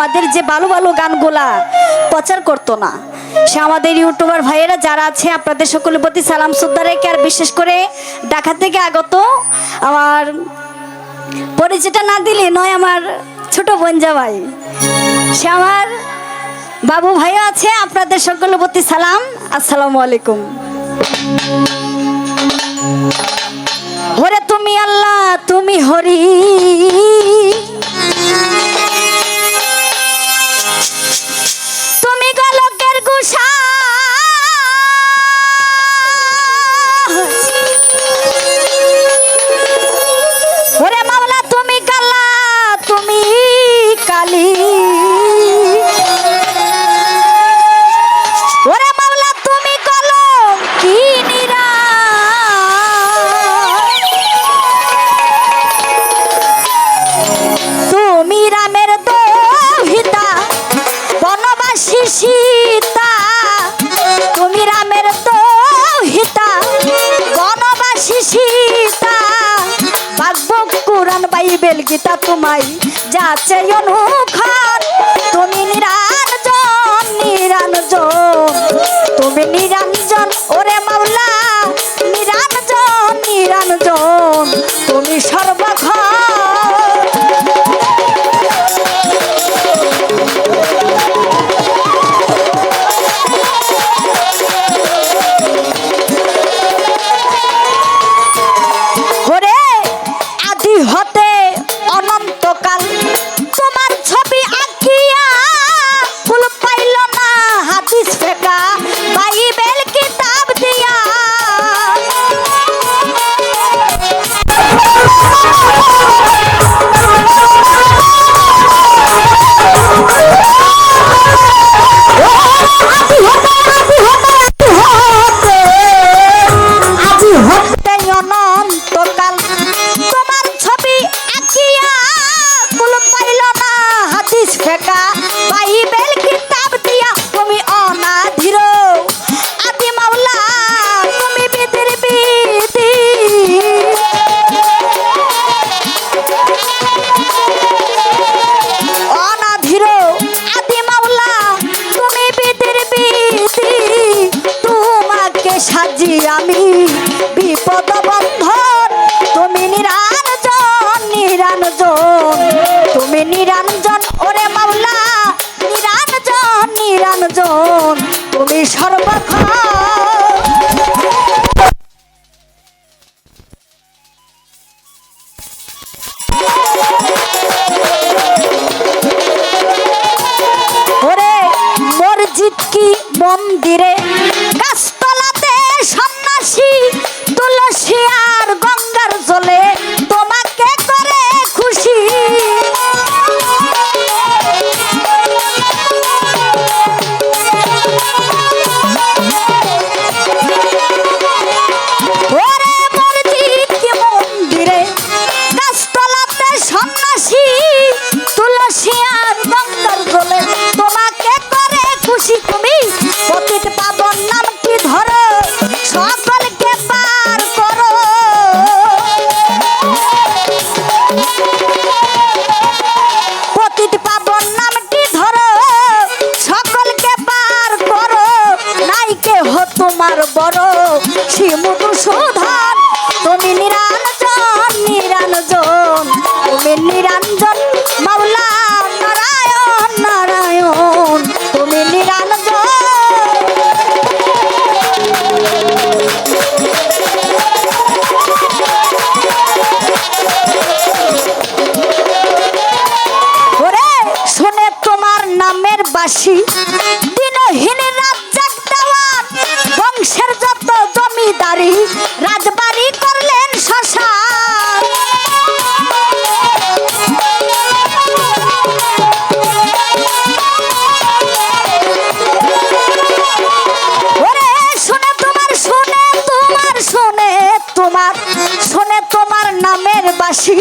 আমাদের যে ভালো ভালো গানগুলা প্রচার করতো না। সে আমাদের ইউটিউবার ভাইয়েরা যারা আছে আপনাদের সকলের প্রতি সালাম শ্রদ্ধা রেখে, আর বিশেষ করে ঢাকা থেকে আগত আমার পরিচিত না দিলে নয়, আমার ছোট বোন জামাই, সে আমার বাবু ভাইও আছে। আপনাদের সকলের প্রতি সালাম, আসসালামু আলাইকুম। ওরে তুমি আল্লাহ তুমি হরি, তুমি গলকের গুসা, ওরে মাওলা তুমি কালা তুমি কালী, ওরে মাওলা তুমি কলম কি নিরা, তুমি রামের দোহিতা বনবাসী সীতা, তুমি রামের দোহিতা বনবাসী সীতা, ভাগবত কুরআন বাইবেল গীতা তোমায় যাচ্ছে অনুখান, তুমি নিরঞ্জন নিরঞ্জন, তুমি নিরঞ্জন ওরে মাওলা নিরঞ্জন নিরঞ্জন, তুমি সর্বক্ষণ। হতে অনন্তকাল তোমার ছবি আঁকিয়া ফুল পাইল না হাদিস ফেকা বাইবেল কিতাব দিয়া, অনন্তকাল তোমার ছবি আঁকিয়া ফুল পাইল না হাদিস ফেকা বাইবেল কিতাব দিয়া, তুমি অনাধির আদি মাওলা তুমি বিধির বিধি, অনাধির আদি মাওলা তুমি বিধির বিধি, তোমাকে সাজি আমি বিপদ বন্ধন, তুমি নিরঞ্জন নিরঞ্জন, তুমি নিরঞ্জন ওরে মাওলা নিরঞ্জন নিরঞ্জন, তুমি সর্বক্ষণ। ওরে মসজিদ কি মন্দিরে গাছতলাতে সন্ন্যাসী তুলসী আর গঙ্গার জলে তোমাকে করে খুশি, ওরে মসজিদ কি মন্দিরে গাছতলাতে সন্ন্যাসী তুলসী আর গঙ্গার জলে তোমাকে করে খুশি, তুমি পতিত পাবন নামটি ধরো সকলকে পার করো, পতিত পাবন নামটি ধরো সকলকে পার করো, নাই কেহ তোমার বড় শিমুদু সুধান, তুমি নিরঞ্জন নিরঞ্জন, তুমি নিরঞ্জন মাওলা নারায়ণ নারায়ণ, তুমি নিরঞ্জন। ওরে শুনে তোমার নামের বাসি দিনহীন রাজ্জাক দেওয়ান, বংশের যত জমিদারি রাজবাড়ি করলেন শ্মশান, ওরে শুনে তোমার শুনে তোমার শুনে তোমার শুনে তোমার নামের বাসি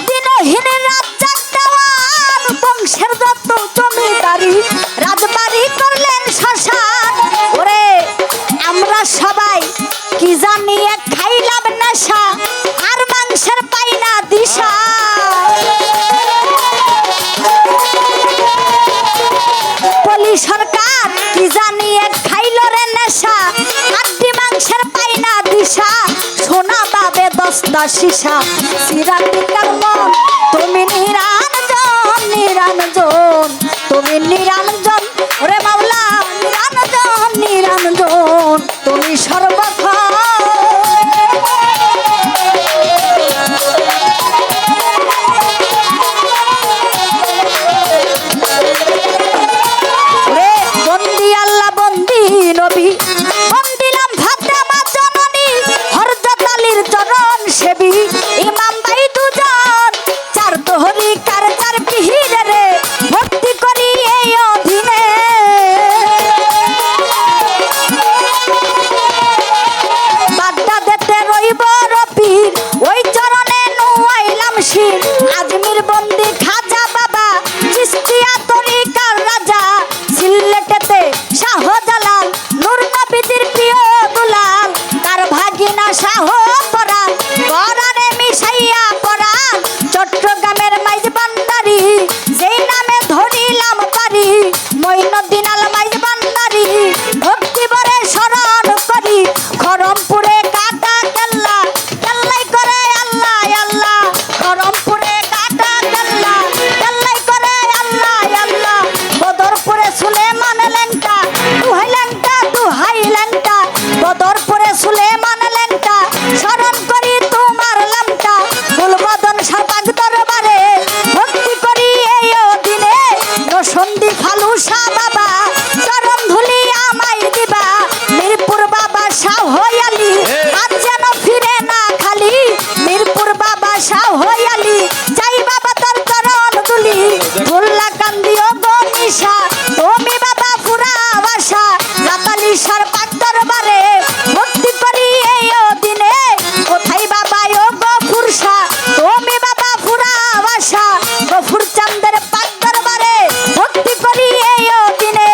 দিনহীন রাজ্জাক দেওয়ান, বংশের যত জমিদারি রাজবাড়ি লাতালি সরকার কি জানিয়ে খাইল রে নেশা, হাড্ডি মাংসের পাই না দিশা, সোনা পাবে 10টা সীসা। চিরাঙ্গিকার মন তুমি নিরঞ্জন নিরঞ্জন, তুমি নিরঞ্জন ওরে মাওলা নিরঞ্জন নিরঞ্জন, তুমি সর্বক্ষণ বন্দি আল্লাহ বন্দি নবী, বন্দিলাম ভাদ্রামা জননী, হযরত আলীর চরণ সেবী, ইমাম ভাই দুজন, চার তোহরি কার চার পিহিরে রে, ভক্তি করি এই অধীনে। বাড্ডা দিতে রইব রপির, ওই চরণে নুয়াইলাম শির, আজমির বন্দি খাজা বাবা, চিশতিয়া তরিকার রাজা, সিলেটেতে শাহজালাল, নূর নবীজির প্রিয় দুলাল, তার ভাগিনা শাহ পরাণ, পরাণে মিশাইয়া পরাণ, চট্টগ্রামের মাইজ বান্দারি, যেই নামে ধরিলাম পারি, মঈনুদ্দিন আল মাইজ বান্দারি, ভক্তি ভরে স্মরণ করি, খরমপুরে কাটা কেল্লা, কেল্লাই করে আল্লাহ আল্লাহ, খরমপুরে কাটা কেল্লা, কেল্লাই করে আল্লাহ আল্লাহ, বদরপুরে সুলেমান লেংটা, দুহাই লেংটা দুহাই লেংটা, বদরপুরে সুলেমান লেংটা, স্মরণ করি তোমার লামটা, ফুলবদন সাপাক দরবারে, ভক্তি করি এই দিনে, নসন্দি ফালুসা বাবা, চরণ ধুলি আমায় দিবা, মিরপুর বাবা শাহ আলী, আজ যেন ফিরে না খালি, মিরপুর বাবা শাহ আলী, যাই বাবা তোর চরণ ধুলি, ভুল্লা কান্দিও গো নিশা, তুমি বাবা পুরা বাসা, লাতালি সার পাক দরবারে, ভক্তি করি এই দিনে, কোথায় বাবা ও গো ফুরসা, তুমি বাবা পুরা বাসা, গফুর চান্দের পাক দরবারে, ভক্তি করি এই দিনে,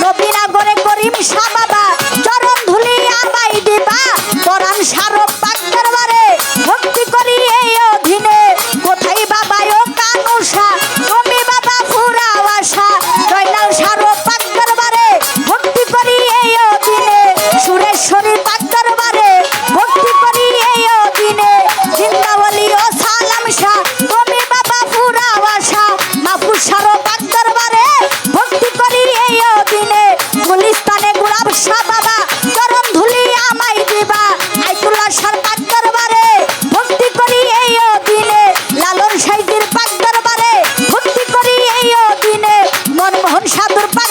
নবীনগরে করিম শাহ বাবা, চরণ ধুলি আমায় দিবা, পরাণ সার পাক দরবারে, ভক্তি করি এই দিনে, কোথায় বাবা ও কানুষা, তুমি বাবা পুরা বাসা, জয়নাল সার পাক দরবারে, ভক্তি করি এই দিনে, সুরেশ্বরী পাক দরবারে, ভক্তি করি এই দিনে, জিন্দাওয়ালি ও সালাম শাহ, তুমি বাবা পুরা বাসা, মাহফুজ সার পাক দরবারে, ভক্তি করি এই দিনে, গুলিস্তানে গুলাব শাহ বাবা, চরণ ধুলি আমায় দিবা, আইতুল্লাহ সার পাক দরবারে, ভক্তি করি এই দিনে, লালন সাইজির পাক দরবারে, ভক্তি করি এই দিনে, মনমোহন সাধুর পাক